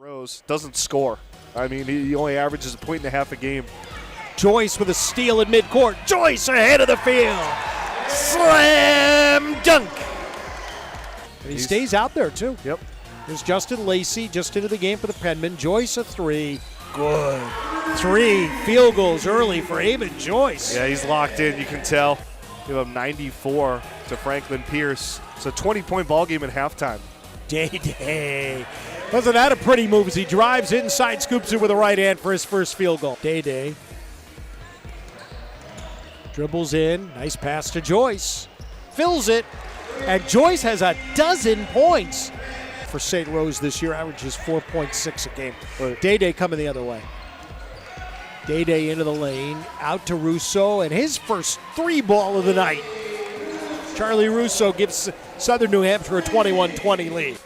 Rose doesn't score. I mean, he only averages 1.5 a game. Joyce with a steal in midcourt. Joyce ahead of the field. Slam dunk. And he stays out there, too. Yep. There's Justin Lacey just into the game for the Penmen. Joyce a three. Good. 3 field goals early for Eamonn Joyce. Yeah, he's locked in. You can tell. Give him 94 to Franklin Pierce. It's a 20-point ball game at halftime. Day. Wasn't that a pretty move as he drives inside, scoops it with a right hand for his first field goal. Day. Dribbles in. Nice pass to Joyce. Fills it. And Joyce has a dozen points for St. Rose this year. Averages 4.6 a game. Day coming the other way. Day into the lane. Out to Russo. And his first 3-ball of the night. Charlie Russo gives Southern New Hampshire a 21-20 lead.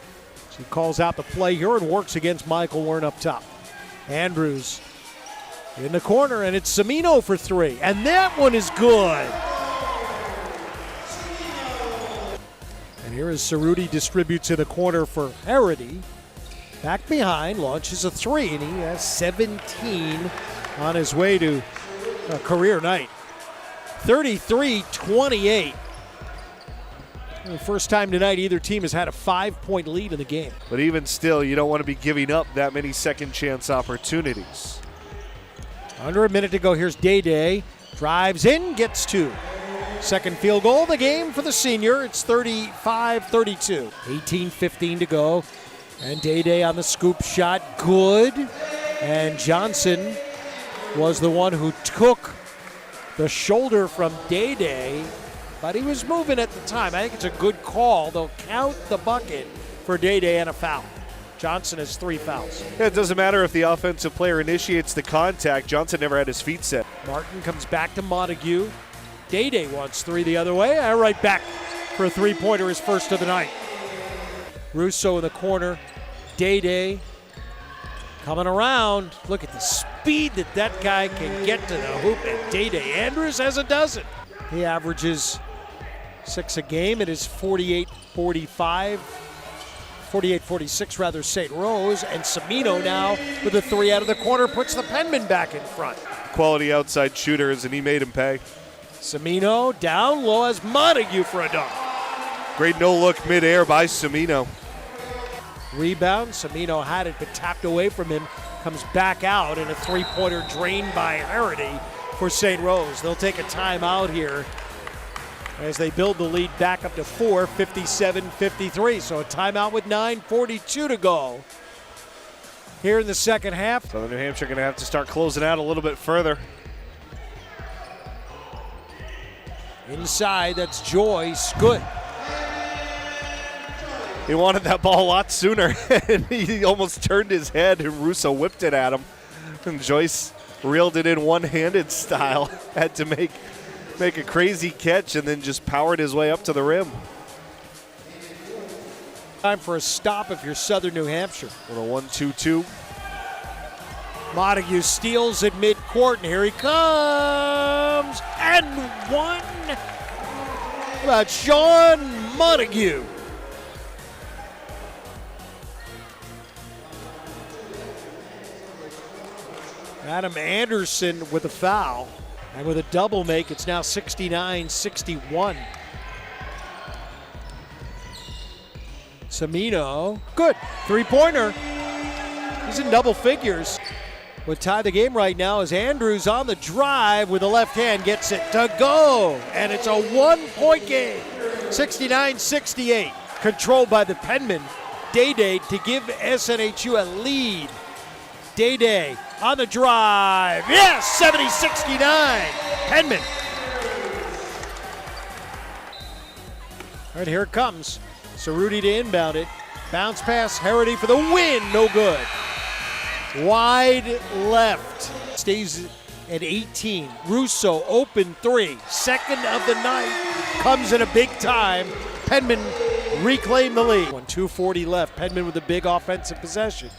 He calls out the play here and works against Michael Wern up top. Andrews in the corner, and it's Cimino for 3. And that one is good. And here is Cerruti distributes in the corner for Harity. Back behind, launches a 3, and he has 17 on his way to a career night. 33-28. The first time tonight either team has had a 5-point lead in the game. But even still, you don't want to be giving up that many second chance opportunities. Under a minute to go. Here's Day. Drives in, gets 2. Second field goal of the game for the senior. It's 35-32. 18-15 to go. And Day on the scoop shot. Good. And Johnson was the one who took the shoulder from Day. But he was moving at the time. I think it's a good call. They'll count the bucket for Day and a foul. Johnson has 3 fouls. Yeah, it doesn't matter if the offensive player initiates the contact. Johnson never had his feet set. Martin comes back to Montague. Day wants 3 the other way. Right back for a 3-pointer, his first of the night. Russo in the corner. Day coming around. Look at the speed that guy can get to the hoop. And Day Andrews has a dozen. He averages 6 a game. It is 48-46 rather, St. Rose. And Cimino now with a 3 out of the corner puts the Penmen back in front. Quality outside shooters, and he made him pay. Cimino down low as Montague for a dunk. Great no-look midair by Cimino. Rebound. Cimino had it but tapped away from him. Comes back out, and a 3-pointer drained by Harity for St. Rose. They'll take a timeout here as they build the lead back up to 4, 57-53. So a timeout with 9:42 to go here in the second half. Southern New Hampshire going to have to start closing out a little bit further. Inside, that's Joyce. Good. He wanted that ball a lot sooner, and he almost turned his head, and Russo whipped it at him. And Joyce reeled it in one-handed style. Had to make a crazy catch and then just powered his way up to the rim. Time for a stop if you're Southern New Hampshire. With a 1-2-2. Montague steals at midcourt, and here he comes. And one. How about Sean Montague? Adam Anderson with a foul. And with a double make, it's now 69-61. Cimino, good. 3-pointer. He's in double figures. What tie the game right now is Andrews on the drive with the left hand, gets it to go. And it's a 1-point game. 69-68. Controlled by the Penmen. Day to give SNHU a lead. Day on the drive. Yes, 70-69. Penmen. All right, here it comes. Cerruti to inbound it. Bounce pass, Harity for the win. No good. Wide left. Stays at 18. Russo, open 3. Second of the night. Comes in a big time. Penmen reclaim the lead. 2:40 left. Penmen with a big offensive possession.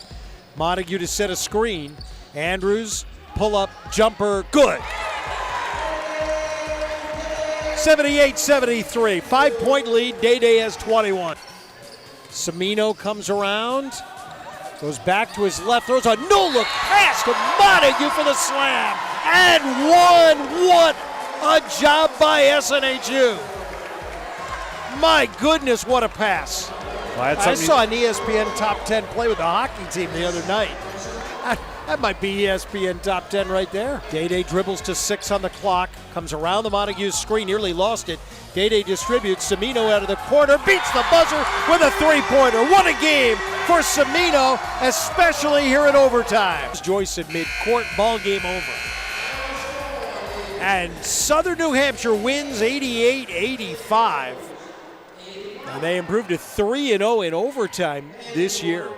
Montague to set a screen. Andrews, pull up, jumper, good. 78-73, 5-point lead. Day has 21. Cimino comes around. Goes back to his left, throws a no-look pass to Montague for the slam. And one. What a job by SNHU. My goodness, what a pass. I saw an ESPN Top 10 play with the hockey team the other night. That might be ESPN Top 10 right there. Day dribbles to 6 on the clock, comes around the Montague screen, nearly lost it. Day distributes, Cimino out of the corner, beats the buzzer with a three-pointer. What a game for Cimino, especially here in overtime. Joyce in mid-court, ball game over. And Southern New Hampshire wins 88-85. And they improved to 3-0 in overtime this year.